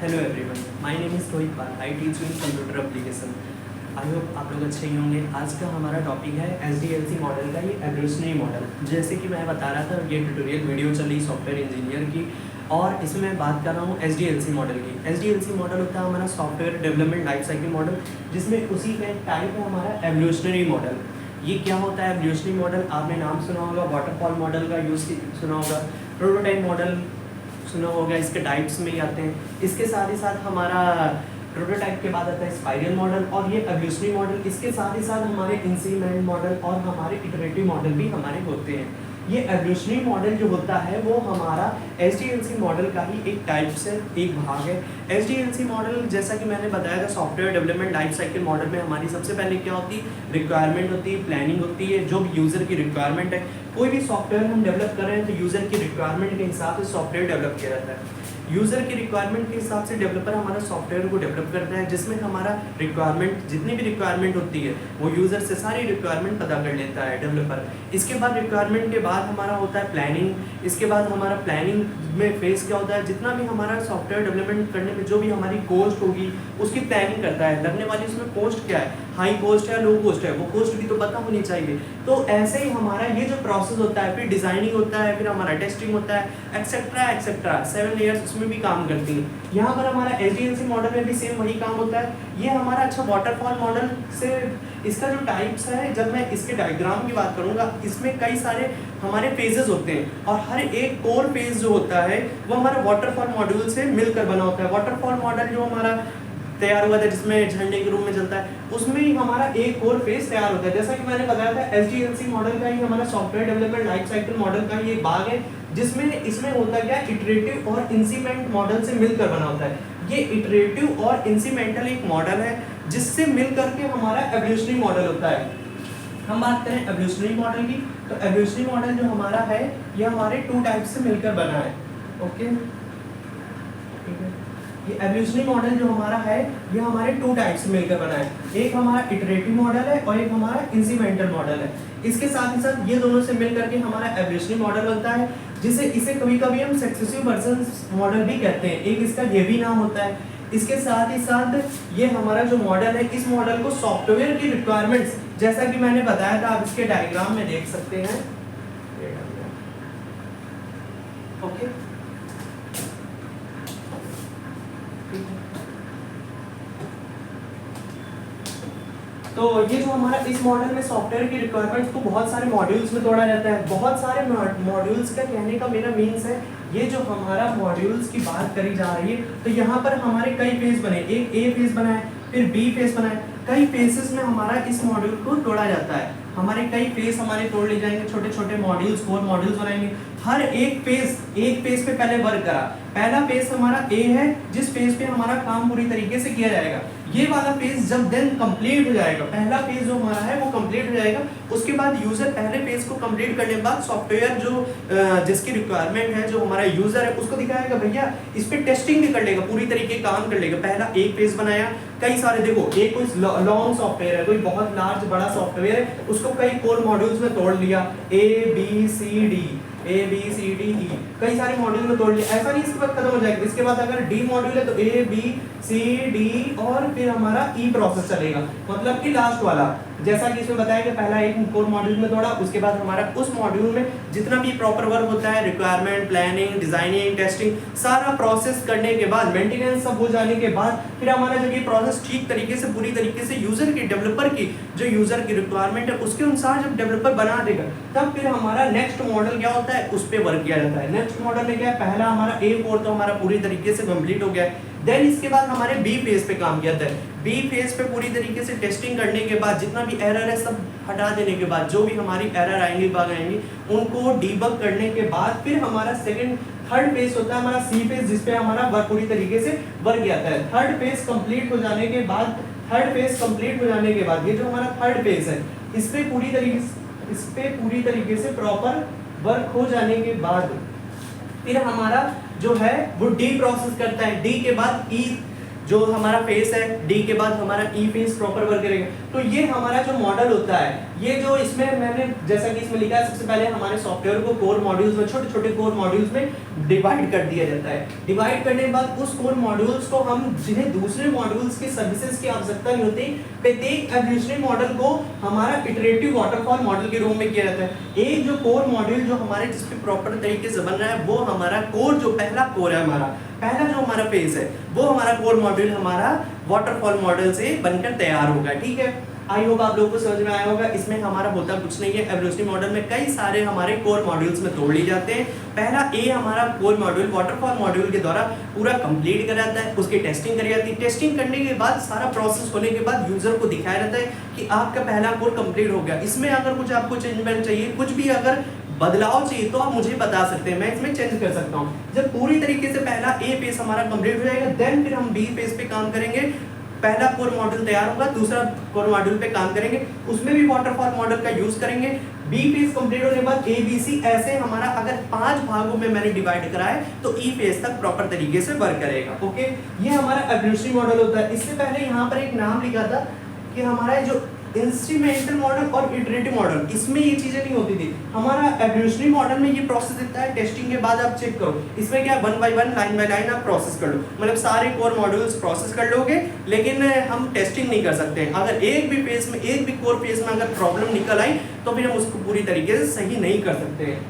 Hello everyone, my name is Rohit Pal. I teach in computer application. I hope आप लोग अच्छे ही होंगे। आज का हमारा टॉपिक है एसडीएलसी मॉडल का, ये एवोल्यूशनरी मॉडल। जैसे कि मैं बता रहा था, ये ट्यूटोरियल वीडियो चल रही सॉफ्टवेयर इंजीनियर की, और इसमें मैं बात कर रहा हूँ एसडीएलसी मॉडल की। एसडीएलसी मॉडल होता है हमारा software development life cycle model, जिसमें उसी का एक टाइप है हमारा एवोल्यूशनरी मॉडल। ये क्या होता है एवोल्यूशनरी मॉडल? आपने नाम सुना होगा, वाटरफॉल मॉडल का यूज़ सुना होगा, प्रोटोटाइप मॉडल सुना होगा, इसके टाइप्स में ही आते हैं। इसके साथ ही साथ हमारा प्रोटोटाइप के बाद आता है स्पाइरल मॉडल, और ये एवोल्यूशनरी मॉडल। इसके साथ ही साथ हमारे इंक्रीमेंट मॉडल और हमारे इटरेटिव मॉडल भी हमारे होते हैं। ये एवोल्यूशनरी मॉडल जो होता है वो हमारा एसडीएलसी मॉडल का ही एक टाइप से एक भाग है। एसडीएलसी मॉडल, जैसा कि मैंने बताया था, software development life cycle model में हमारी सबसे पहले क्या होती है? रिक्वायरमेंट होती है, प्लानिंग होती है, जो भी यूज़र की रिक्वायरमेंट है। कोई भी सॉफ्टवेयर हम डेवलप कर रहे हैं तो यूज़र की रिक्वायरमेंट के हिसाब से सॉफ्टवेयर डेवलप किया जाता है। यूज़र की रिक्वायरमेंट के हिसाब से डेवलपर हमारा सॉफ्टवेयर को डेवलप करता है, जिसमें हमारा रिक्वायरमेंट, जितनी भी रिक्वायरमेंट होती है वो यूज़र से सारी रिक्वायरमेंट पता कर लेता है डेवलपर। इसके बाद रिक्वायरमेंट के बाद हमारा होता है प्लानिंग। इसके बाद हमारा प्लानिंग में फेस क्या होता है? जितना भी हमारा सॉफ्टवेयर डेवलपमेंट करने में जो भी हमारी कॉस्ट होगी उसकी प्लानिंग करता है। लगने वाली उसमें कॉस्ट क्या है, हाई कॉस्ट है, लो कॉस्ट है, वो कॉस्ट भी तो पता होनी चाहिए। तो ऐसे ही हमारा ये जो प्रोसेस होता है, फिर डिजाइनिंग होता है, फिर हमारा टेस्टिंग होता है, एक्सेट्रा एक्सेट्रा। 7 लेयर्स उसमें भी काम करती हैं। यहाँ पर हमारा एसडीएलसी मॉडल में भी सेम वही काम होता है। ये हमारा अच्छा वाटरफॉल मॉडल से इसका जो टाइप्स है, जब मैं इसके डायग्राम की बात करूँगा, इसमें कई सारे हमारे फेजेस होते हैं, और हर एक कोर फेज जो होता है वो हमारा वाटरफॉल मॉड्यूल से मिलकर बना होता है। वाटरफॉल मॉडल जो हमारा तैयार हुआ था, जिसमें झंडे के रूप में चलता है, उसमें ही हमारा एक और फेज तैयार होता है। जैसा कि मैंने बताया था, एसडीएलसी मॉडल का ही हमारा software development life cycle model का ही एक भाग है, जिसमें इसमें होता क्या है, इटरेटिव और इंक्रीमेंट मॉडल से मिलकर बना होता है। ये इटरेटिव और इंक्रीमेंटल एक मॉडल है, जिससे मिल करके हमारा एवोल्यूशनरी मॉडल होता है। हम बात करें एवोल्यूशनरी मॉडल की, तो एवोल्यूशनरी मॉडल जो हमारा है ये हमारे 2 टाइप से मिलकर बना है। ओके, ठीक है। ये एवोल्यूशनरी मॉडल जो हमारा है ये हमारे 2 टाइप से मिलकर बना है। एक हमारा इटरेटिव मॉडल है और एक हमारा इंक्रीमेंटल मॉडल है। इसके साथ ही साथ ये दोनों से मिल करके हमारा एवोल्यूशनरी मॉडल बनता है, इसे कभी कभी हम सक्सेसिव वर्जन मॉडल भी कहते हैं। एक इसका ये भी नाम होता है। इसके साथ ही साथ ये हमारा जो मॉडल है, इस मॉडल को सॉफ्टवेयर की रिक्वायरमेंट्स, जैसा कि मैंने बताया था, आप इसके डायग्राम में देख सकते हैं। ओके, तो ये जो हमारा इस मॉडल में सॉफ्टवेयर की रिक्वायरमेंट्स को बहुत सारे मॉड्यूल्स में तोड़ा जाता है। बहुत सारे मॉड्यूल्स का कहने का मेरा मीन्स है, ये जो हमारा मॉड्यूल्स की बात करी जा रही है, तो यहाँ पर हमारे कई फेज बने। एक ए फेज बना है, फिर बी फेज बना है। कई फेजेस में हमारा इस मॉड्यूल को तोड़ा जाता है। हमारे कई फेज हमारे तोड़ ले जाएंगे, छोटे छोटे मॉड्यूल्स, कोर मॉड्यूल्स बनाएंगे। हर एक फेज पे पहले वर्क करा। पहला फेज हमारा ए है, जिस फेज पे हमारा काम पूरी तरीके से किया जाएगा। ये वाला फेज जब देन कंप्लीट हो जाएगा, पहला फेज जो हमारा है वो कंप्लीट हो जाएगा, उसके बाद यूजर पहले फेज को कंप्लीट करने के बाद सॉफ्टवेयर जो जिसकी रिक्वायरमेंट है, जो हमारा यूजर है, उसको दिखाएगा। भैया इस पे टेस्टिंग भी कर लेगा, पूरी तरीके काम कर लेगा। पहला एक फेज बनाया, कई सारे, देखो एक कोई लॉन्ग सॉफ्टवेयर है, कोई बहुत लार्ज बड़ा सॉफ्टवेयर है, उसको कई कोर मॉड्यूल्स में तोड़ लिया, ए बी सी डी, कई सारे मॉड्यूल में तोड़ लिया। ऐसा नहीं इसके बाद खत्म हो जाएगा। इसके बाद अगर डी मॉड्यूल है तो ए बी सी डी और फिर हमारा ई प्रोसेस चलेगा, मतलब कि लास्ट वाला। जैसा कि इसमें बताया कि पहला एक कोर मॉड्यूल में तोड़ा, उसके बाद हमारा उस मॉड्यूल में जितना भी प्रॉपर वर्क होता है, रिक्वायरमेंट, प्लानिंग, डिजाइनिंग, टेस्टिंग, सारा प्रोसेस करने के बाद, मेंटेनेंस सब हो जाने के बाद, फिर हमारा जब ये प्रोसेस ठीक तरीके से, पूरी तरीके से यूजर की, डेवलपर की, जो यूजर की रिक्वायरमेंट है उसके अनुसार जब डेवलपर बना देगा, तब फिर हमारा नेक्स्ट मॉडल क्या होता है, उस पर वर्क किया जाता है। नेक्स्ट मॉडल में क्या है, पहला हमारा ए कोर तो हमारा पूरी तरीके से कंप्लीट हो गया है। देन इसके बाद हमारे बी फेज पे काम किया जाता है। बी फेज पे पूरी तरीके से टेस्टिंग करने के बाद, जितना भी एरर है सब हटा देने के बाद, जो भी हमारी एरर आएंगी, बग आएंगी, उनको डीबग करने के बाद फिर हमारा थर्ड फेज होता है हमारा सी फेज, जिसपे हमारा वर्क पूरी तरीके से वर्क किया जाता है। थर्ड फेज कंप्लीट हो जाने के बाद ये जो हमारा थर्ड फेज है, इस पे पूरी तरीके से प्रॉपर वर्क हो जाने के बाद फिर हमारा जो है वो डी प्रोसेस करता है। डी के बाद ई जो हमारा फेस है डी के बाद हमारा ई फेस प्रॉपर वर्क करेगा। तो ये हमारा जो मॉडल होता है, ये जो इसमें मैंने जैसा कि इसमें लिखा है, सबसे पहले हमारे सॉफ्टवेयर को कोर मॉड्यूल्स में, छोटे छोटे कोर मॉड्यूल्स में डिवाइड कर दिया जाता है। डिवाइड करने के बाद उस कोर मॉड्यूल्स को हम, जिन्हें दूसरे मॉड्यूल्स की सर्विसेज की आवश्यकता नहीं होती, प्रत्येक एवोल्यूशनरी मॉडल को हमारा इटरेटिव वाटरफॉल मॉडल के रूप में किया जाता है। एक जो कोर मॉड्यूल जो हमारे जिस पे प्रॉपर तरीके से बन रहा है, वो हमारा कोर, जो पहला कोर है हमारा, पहला जो हमारा फेज है, वो हमारा कोर मॉड्यूल हमारा वाटरफॉल मॉडल से बनकर तैयार होगा। ठीक है, आई होप आप लोगों को समझ में आया होगा। इसमें हमारा होता कुछ नहीं है, एवोल्यूशनरी मॉडल में कई सारे हमारे कोर मॉड्यूल्स में तोड़ लिए जाते हैं। पहला ए हमारा कोर मॉड्यूल वाटरफॉल मॉड्यूल के द्वारा पूरा कंप्लीट करा जाता है, उसकी टेस्टिंग करी जाती है। टेस्टिंग करने के बाद, सारा प्रोसेस होने के बाद यूजर को दिखाया जाता है कि आपका पहला कोर कंप्लीट हो गया। इसमें अगर कुछ आपको चेंजमेंट चाहिए, कुछ भी अगर बदलाव चाहिए, तो आप मुझे बता सकते हैं, मैं इसमें चेंज कर सकता हूँ। जब पूरी तरीके से पहला ए फेज हमारा कंप्लीट हो जाएगा, देन फिर हम बी फेज पे काम करेंगे। पहला कोर मॉड्यूल तैयार होगा, दूसरा कोर मॉड्यूल पे काम करेंगे, उसमें भी वाटरफॉल मॉडल का यूज करेंगे। बी फेज कंप्लीट होने के बाद ए बी सी, ऐसे हमारा अगर 5 भागों में मैंने डिवाइड करा है, तो ई फेज तक प्रॉपर तरीके से वर्क करेगा। ओके, ये हमारा एवोल्यूशनरी मॉडल होता है। इससे पहले यहाँ पर एक नाम लिखा था कि हमारा जो इंस्ट्रूमेंटल मॉडल और इटरेटिव मॉडल, इसमें ये चीजें नहीं होती थी। हमारा एवोल्यूशनरी मॉडल में ये प्रोसेस दिखता है, टेस्टिंग के बाद आप चेक करो, इसमें क्या 1 बाय 1 लाइन बाय लाइन आप प्रोसेस कर लो, मतलब सारे कोर मॉड्यूल्स प्रोसेस कर लोगे, लेकिन हम टेस्टिंग नहीं कर सकते हैं। अगर एक भी फेज में, एक भी कोर फेज में अगर प्रॉब्लम निकल आई, तो फिर हम उसको पूरी तरीके से सही नहीं कर सकते हैं।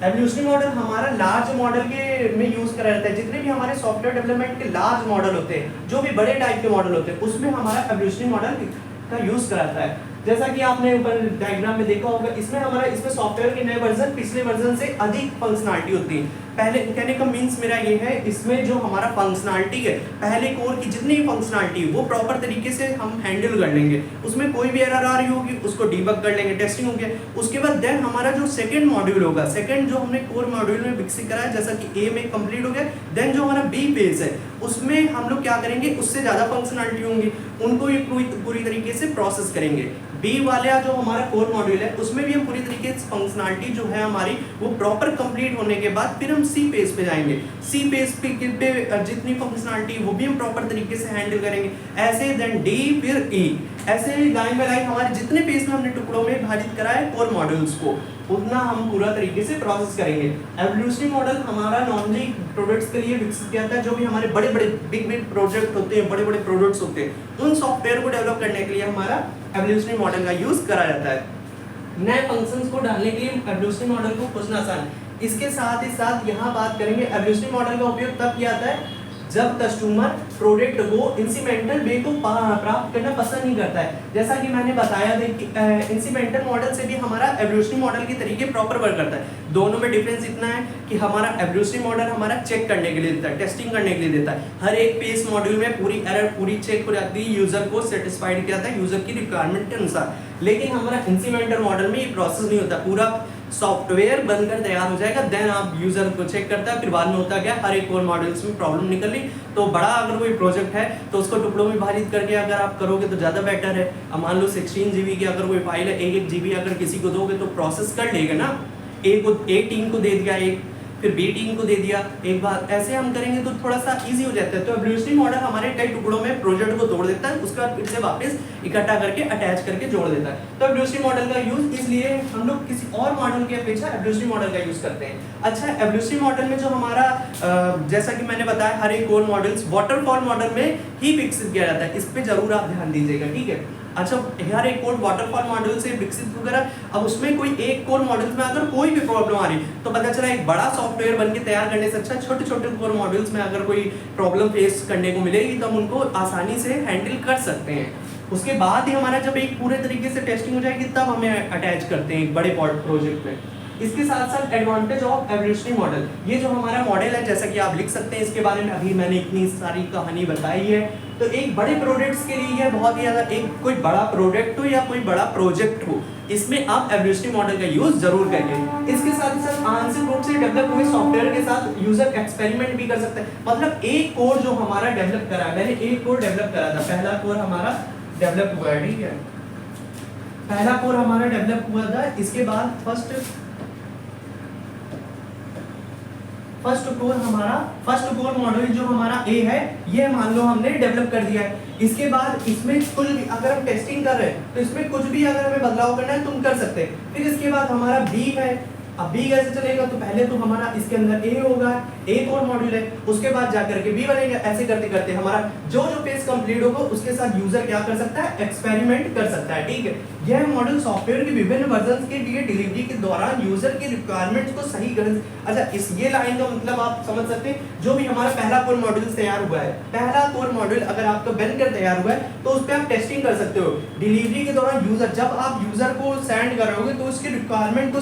एवोल्यूशनरी मॉडल हमारा लार्ज मॉडल के में यूज करा जाता है। जितने भी हमारे सॉफ्टवेयर डेवलपमेंट के लार्ज मॉडल होते हैं, जो भी बड़े टाइप के मॉडल होते हैं, उसमें हमारा एवोल्यूशनरी मॉडल का यूज कराता है। जैसा कि आपने ऊपर डायग्राम में देखा होगा, इसमें सॉफ्टवेयर के नए वर्जन पिछले वर्जन से अधिक फंक्शनैलिटी होती है। पहले कहने का मीन्स मेरा ये है, इसमें जो हमारा फंक्शनैलिटी है, पहले कोर की जितनी फंक्शनैलिटी है, वो प्रॉपर तरीके से हम हैंडल कर लेंगे। उसमें कोई भी एरर आ रही होगी, उसको डीबग कर लेंगे, टेस्टिंग हो गया। उसके बाद देन हमारा जो सेकंड मॉड्यूल होगा, सेकंड जो हमने कोर मॉड्यूल में विकसित करा है, जैसा कि ए में कंप्लीट हो गया, देन जो हमारा बी फेज है, उसमें हम लोग क्या करेंगे, उससे ज्यादा फंक्शनैलिटी होंगी, उनको ये पूरी तरीके से प्रोसेस करेंगे। बी वाला जो हमारा कोर मॉड्यूल है, उसमें भी हम पूरी तरीके से फंक्शनैलिटी जो है हमारी, वो प्रॉपर कंप्लीट होने के बाद फिर हम सी फेज पे जाएंगे। सी फेज पे जितनी फंक्शनैलिटी, वो भी हम प्रॉपर तरीके से हैंडल करेंगे। ऐसे देन डी, फिर ई, ऐसे लाइन बाय लाइन हमारे जितने पेज में हमने टुकड़ों में विभाजित करा है कोर मॉड्यूल्स को, उतना हम पूरा तरीके से प्रोसेस करेंगे। एवोल्यूशनरी मॉडल हमारा नॉर्मली प्रोडक्ट्स के लिए विकसित किया जाता है, जो भी हमारे बड़े बड़े बिग प्रोजेक्ट होते हैं, बड़े बड़े प्रोडक्ट्स होते हैं, उन सॉफ्टवेयर को डेवलप करने के लिए हमारा एवोल्यूशनरी मॉडल का यूज करा जाता है। नए फंक्शंस को डालने के लिए एवोल्यूशनरी मॉडल को खोजना आसान है। इसके साथ ही साथ यहाँ बात करेंगे, एवोल्यूशनरी मॉडल का उपयोग तब किया जाता है जब कस्टमर प्रोडक्ट को इंक्रीमेंटल वे को प्राप्त करना पसंद नहीं करता है। जैसा कि मैंने बताया था कि इंक्रीमेंटल मॉडल से भी हमारा एवोल्यूशनरी मॉडल के तरीके प्रॉपर वर्क करता है। दोनों में डिफरेंस इतना है कि हमारा एवोल्यूशनरी मॉडल हमारा चेक करने के लिए देता है, टेस्टिंग करने के लिए देता है। हर एक पेज मॉड्यूल में पूरी एरर पूरी चेक हो जाती है, यूजर को सेटिस्फाइड किया जाता है यूजर की रिक्वायरमेंट के अनुसार। लेकिन हमारा इंक्रीमेंटल मॉडल में ये प्रोसेस नहीं होता, पूरा सॉफ्टवेयर बनकर तैयार हो जाएगा, देन आप यूजर को चेक करता है। फिर बाद में होता क्या, हर एक कोर मॉड्यूल्स में प्रॉब्लम निकल ली, तो बड़ा अगर कोई प्रोजेक्ट है तो उसको टुकड़ों में विभाजित करके अगर आप करोगे तो ज़्यादा बेटर है। अब मान लो 16 GB की अगर कोई फाइल है, 1 GB अगर किसी को दोगे तो प्रोसेस कर लेगा ना। एक टीम को दे दिया, एक फिर बी टीम को दे दिया, एक बार ऐसे हम करेंगे तो थोड़ा सा इजी हो जाता है। तो एवोल्यूशनरी मॉडल हमारे कई टुकड़ों में प्रोजेक्ट को तोड़ देता है, उसके बाद फिर से वापस इकट्ठा करके अटैच करके जोड़ देता है। तो एवोल्यूशनरी मॉडल का यूज इसलिए हम लोग किसी और मॉडल की अपेक्षा एवोल्यूशनरी मॉडल का यूज करते हैं। अच्छा, एवोल्यूशनरी मॉडल में जो हमारा जैसा कि मैंने बताया, हर एक कोर मॉडल्स वाटरफॉल मॉडल में ही विकसित किया जाता है, इस पे जरूर आप ध्यान दीजिएगा, ठीक है। अच्छा, हर एक कोड वाटरफॉल मॉडल से विकसित वगैरह, अब उसमें कोई एक कोर मॉडल में अगर कोई भी प्रॉब्लम आ रही तो पता चला एक बड़ा सॉफ्टवेयर बनके तैयार करने से अच्छा छोटे छोटे कोर मॉड्यूल्स में अगर कोई प्रॉब्लम फेस करने को मिलेगी तो हम उनको आसानी से हैंडल कर सकते हैं। उसके बाद ही हमारा जब एक पूरे तरीके से टेस्टिंग हो जाएगी तब हमें अटैच करते हैं एक बड़े प्रोजेक्ट में। इसके साथ साथ एडवांटेज ऑफ एवोल्यूशनरी मॉडल, ये जो हमारा मॉडल है जैसा कि आप लिख सकते हैं, इसके बारे में अभी मैंने इतनी सारी कहानी बताई है। तो एक बड़े प्रोजेक्ट्स के लिए बहुत ही ज़्यादा, एक कोई बड़ा प्रोडक्ट हो या कोई बड़ा प्रोजेक्ट हो, इसमें आप एवोल्यूशनरी मॉडल का यूज जरूर करिए। इसके साथ ही साथ आंशिक रूप से डेवलप हुए सॉफ्टवेयर के साथ यूजर एक्सपेरिमेंट भी कर सकते हैं। मतलब एक कोड जो हमारा डेवलप करा है, मैंने एक कोड डेवलप करा था, पहला कोड हमारा डेवलप हुआ है, ठीक है, पहला कोड हमारा डेवलप हुआ था। इसके बाद फर्स्ट कोर मॉड्यूल जो हमारा ए है, ये मान लो हमने डेवलप कर दिया है। इसके बाद इसमें कुछ भी अगर हम टेस्टिंग कर रहे हैं तो इसमें कुछ भी अगर हमें बदलाव करना है तुम कर सकते हैं। फिर इसके बाद हमारा बी है। अब बी कैसे चलेगा, तो पहले तो हमारा इसके अंदर ए होगा, ए कोर मॉड्यूल है, उसके बाद जाकर के बी बनेगा। ऐसे करते करते हमारा जो पेज कंप्लीट होगा उसके साथ यूजर क्या कर सकता है, एक्सपेरिमेंट कर सकता है। ठीक है, यह मॉड्यूल सॉफ्टवेयर के विभिन्न वर्जन के लिए डिलीवरी के दौरान यूजर की रिक्वायरमेंट्स को सही कर। अच्छा, इस ये लाइन का मतलब आप समझ सकते हैं, जो भी हमारा पहला कोर मॉड्यूल तैयार हुआ है, पहला कोर मॉड्यूल अगर आपका बनकर तैयार हुआ है तो उस पर आप टेस्टिंग कर सकते हो। डिलीवरी के दौरान यूजर, जब आप यूजर को सेंड करोगे तो उसकी रिक्वायरमेंट तो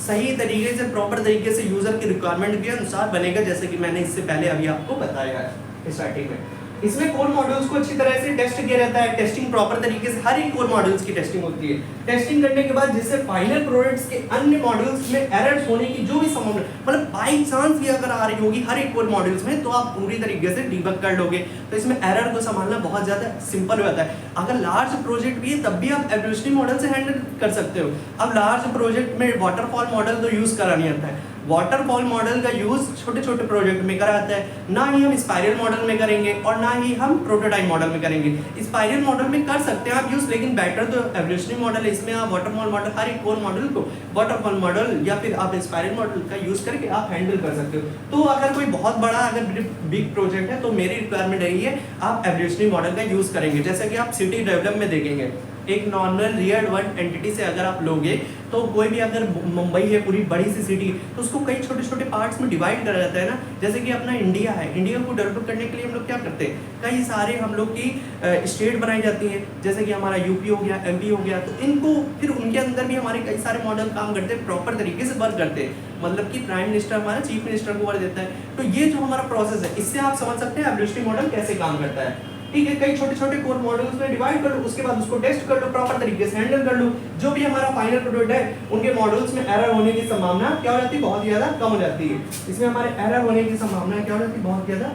सही तरीके से, प्रॉपर तरीके से यूजर की रिक्वायरमेंट के अनुसार बनेगा, जैसे कि मैंने इससे पहले अभी आपको बताया है स्टार्टिंग में। इसमें कोर मॉड्यूल्स को अच्छी तरह से टेस्ट किया जाता है। टेस्टिंग प्रॉपर तरीके से, हर एक कोर मॉड्यूल्स की टेस्टिंग होती है। टेस्टिंग करने के बाद जिससे फाइनल प्रोडक्ट्स के अन्य मॉड्यूल्स में एरर्स होने की जो भी संभावना, मतलब बाई चांस भी अगर आ रही होगी हर एक कोर मॉड्यूल्स में, तो आप पूरी तरीके से डिबग कर लोगे। तो इसमें एरर को संभालना बहुत ज्यादा सिंपल होता है। अगर लार्ज प्रोजेक्ट भी है तब भी आप एवोल्यूशनरी मॉडल से हैंडल कर सकते हो। अब लार्ज प्रोजेक्ट में वाटरफॉल मॉडल तो यूज करा नहीं आता है। वाटरफॉल मॉडल का यूज छोटे छोटे प्रोजेक्ट में करा जाता है, ना ही हम स्पाइरल मॉडल में करेंगे और ना ही हम प्रोटोटाइप मॉडल में करेंगे। स्पाइरल मॉडल में कर सकते हैं आप यूज, लेकिन बेटर तो एवोल्यूशनरी मॉडल है। इसमें आप वाटरफॉल मॉडल, हर एक कोर मॉडल को वाटरफॉल मॉडल या फिर आप स्पाइरल मॉडल का यूज करके आप हैंडल कर सकते हो। तो अगर कोई बहुत बड़ा, अगर बिग प्रोजेक्ट है तो मेरी रिक्वायरमेंट रही है आप एवोल्यूशनरी मॉडल का यूज करेंगे। जैसे कि आप सिटी डेवलप में देखेंगे, एक नॉर्मल रियल वर्ल्ड एंटिटी से अगर आप लोगे तो कोई भी, अगर मुंबई है पूरी बड़ी सी सिटी, तो उसको कई छोटे छोटे पार्ट्स में डिवाइड करा जाता है ना। जैसे कि अपना इंडिया है, इंडिया को डेवलप करने के लिए हम लोग क्या करते हैं, कई सारे हम लोग की स्टेट बनाई जाती है, जैसे कि हमारा यूपी हो गया, एमपी हो गया, तो इनको फिर उनके अंदर भी हमारे कई सारे मॉडल काम करते हैं, प्रॉपर तरीके से वर्क करते हैं। मतलब कि प्राइम मिनिस्टर हमारा चीफ मिनिस्टर को वर्क देता है। तो ये जो हमारा प्रोसेस है, इससे आप समझ सकते हैं एवोल्यूशनरी मॉडल कैसे काम करता है। ठीक है, कई छोटे छोटे कोर मॉड्यूल्स में डिवाइड कर लो, उसके बाद उसको टेस्ट कर लो, प्रॉपर तरीके से हैंडल कर लो। जो भी हमारा फाइनल प्रोडक्ट है उनके मॉड्यूल्स में एरर होने की संभावना क्या हो जाती है, बहुत ज्यादा कम हो जाती है। इसमें हमारे एरर होने की संभावना क्या हो जाती है, बहुत ज्यादा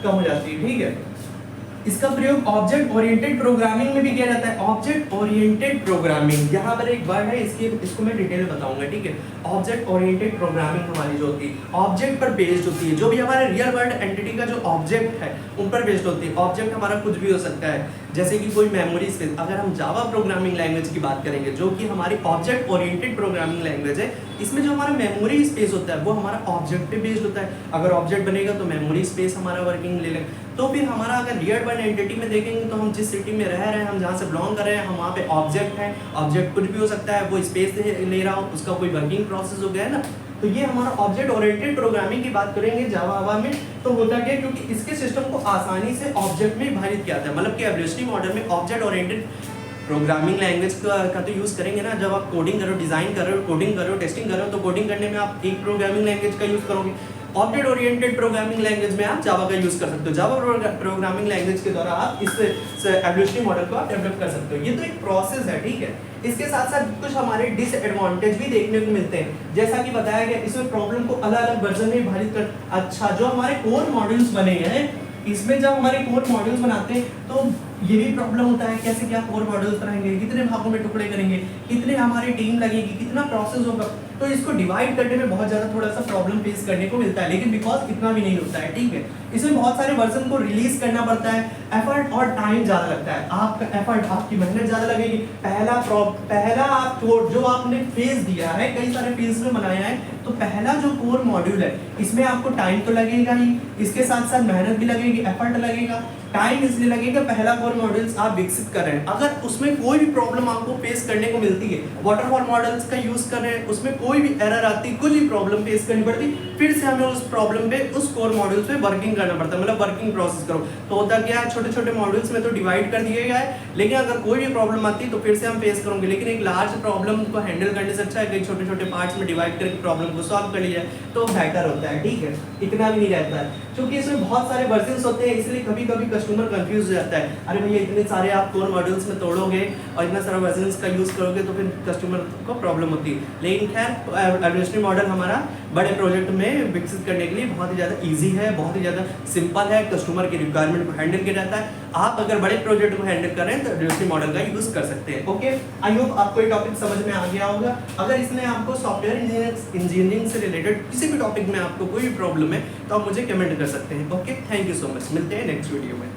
कम हो जाती है। ठीक है, इसका प्रयोग ऑब्जेक्ट ओरिएंटेड प्रोग्रामिंग में भी किया जाता है। ऑब्जेक्ट ओरिएंटेड प्रोग्रामिंग, यहाँ पर एक वर्ड है, इसको मैं डिटेल बताऊंगा। ठीक है, ऑब्जेक्ट ओरिएंटेड प्रोग्रामिंग हमारी जो होती है ऑब्जेक्ट पर बेस्ड होती है। जो भी हमारे रियल वर्ल्ड एंटिटी का जो ऑब्जेक्ट है उन पर बेस्ड होती है। ऑब्जेक्ट हमारा कुछ भी हो सकता है, जैसे कि कोई मेमोरी स्पेस। अगर हम जावा प्रोग्रामिंग लैंग्वेज की बात करेंगे, जो कि हमारी ऑब्जेक्ट ओरिएंटेड प्रोग्रामिंग लैंग्वेज है, इसमें जो हमारा मेमोरी स्पेस होता है वो हमारा ऑब्जेक्ट पे बेस्ड होता है। अगर ऑब्जेक्ट बनेगा तो मेमोरी स्पेस हमारा वर्किंग ले लें। तो फिर हमारा अगर रियल वर्ल्ड एंटिटी में देखेंगे तो हम जिस सिटी में रह रहे हैं, हम जहाँ से बिलोंग कर रहे हैं, हम वहाँ पे ऑब्जेक्ट है। ऑब्जेक्ट कुछ भी हो सकता है, वो स्पेस ले रहा हो, उसका कोई वर्किंग प्रोसेस हो गया है ना। तो ये हमारा ऑब्जेक्ट ओरिएंटेड प्रोग्रामिंग की बात करेंगे जावा में, तो होता क्या, क्योंकि इसके सिस्टम को आसानी से ऑब्जेक्ट में विभाजित किया जाता है। मतलब कि एवोल्यूशनरी मॉडल में ऑब्जेक्ट ओरिएंटेड प्रोग्रामिंग लैंग्वेज का तो यूज़ करेंगे ना। जब आप कोडिंग करो, डिज़ाइन कर रहे हो, कोडिंग कर रहे हो, टेस्टिंग कर रहे हो, तो कोडिंग करने में आप एक प्रोग्रामिंग लैंग्वेज का यूज़ करोगे। ऑब्जेक्ट ओरिएंटेड प्रोग्रामिंग लैंग्वेज में आप जावा का यूज़ कर सकते हो। जावा प्रोग्रामिंग लैंग्वेज के द्वारा आप इस एवोल्यूशनरी मॉडल को आप डेवलप कर सकते हो। ये तो एक प्रोसेस है, ठीक है। इसके साथ साथ कुछ हमारे डिसएडवांटेज भी देखने को मिलते हैं। जैसा कि बताया गया, इसमें प्रॉब्लम को अलग अलग वर्जन में विभाजित कर। अच्छा, जो हमारे कोर मॉड्यूल्स बने हैं, इसमें जब हमारे कोर मॉड्यूल्स बनाते हैं तो ये भी प्रॉब्लम होता है, कैसे क्या कोर मॉड्यूल्स बनाएंगे, कितने भागों में टुकड़े करेंगे, कितने हमारी टीम लगेगी, कितना प्रोसेस होगा। तो इसको डिवाइड करने में बहुत ज़्यादा थोड़ा सा प्रॉब्लम फेस करने को मिलता है, लेकिन बिकॉज इतना भी नहीं होता है, ठीक है। इसमें बहुत सारे वर्जन को रिलीज करना पड़ता है, एफर्ट और टाइम ज़्यादा लगता है। आपका एफर्ट, आपकी मेहनत ज़्यादा लगेगी। पहला आप जो आपने फेज दिया है, कई सारे फेज में बनाया है, तो पहला जो कोर मॉड्यूल है इसमें आपको टाइम तो लगेगा ही, इसके साथ साथ मेहनत भी लगेगी, एफर्ट लगेगा। टाइम इसलिए लगेगा, पहला कोर मॉडल्स आप विकसित कर रहे हैं। अगर उसमें कोई भी प्रॉब्लम आपको फेस करने को मिलती है, वाटरफॉल मॉडल्स का यूज कर रहे हैं, उसमें कोई भी एरर आती, कुछ भी प्रॉब्लम फेस करनी पड़ती, फिर से हमें उस प्रॉब्लम पे, उस कोर मॉड्यूल्स पे वर्किंग करना पड़ता है। मतलब वर्किंग प्रोसेस करो। तो होता क्या है, छोटे छोटे मॉड्यूल्स में तो डिवाइड कर दिया गया है, लेकिन अगर कोई भी प्रॉब्लम आती है तो फिर से हम फेस करोगे। लेकिन एक लार्ज प्रॉब्लम को हैंडल करने से अच्छा है कई छोटे छोटे पार्ट्स में डिवाइड करके प्रॉब्लम को सॉल्व कर लिया तो बेटर होता है, ठीक है। इतना भी नहीं रहता है। क्योंकि इसमें बहुत सारे वर्जन्स होते हैं, इसलिए कभी कभी कस्टमर कंफ्यूज हो जाता है, अरे भैया इतने सारे आप कोर मॉड्यूल्स में तोड़ोगे और इतना सारा वर्जन्स का यूज़ करोगे तो फिर कस्टमर को प्रॉब्लम होती है। लेकिन खैर एवोल्यूशनरी मॉडल हमारा बड़े प्रोजेक्ट में विकसित करने के लिए बहुत ही ज़्यादा ईजी है, बहुत ही ज़्यादा सिंपल है, कस्टमर की रिक्वायरमेंट को हैंडल किया जाता है। आप अगर बड़े प्रोजेक्ट को हैंडल कर रहे हैं तो एवोल्यूशनरी मॉडल का यूज़ कर सकते हैं। ओके, आई होप आपको ये टॉपिक समझ में आ गया होगा। अगर इसमें आपको सॉफ्टवेयर इंजीनियरिंग से रिलेटेड किसी भी टॉपिक में आपको कोई भी प्रॉब्लम है तो आप मुझे कमेंट कर सकते हैं। Okay, thank you so much, मिलते हैं नेक्स्ट वीडियो में।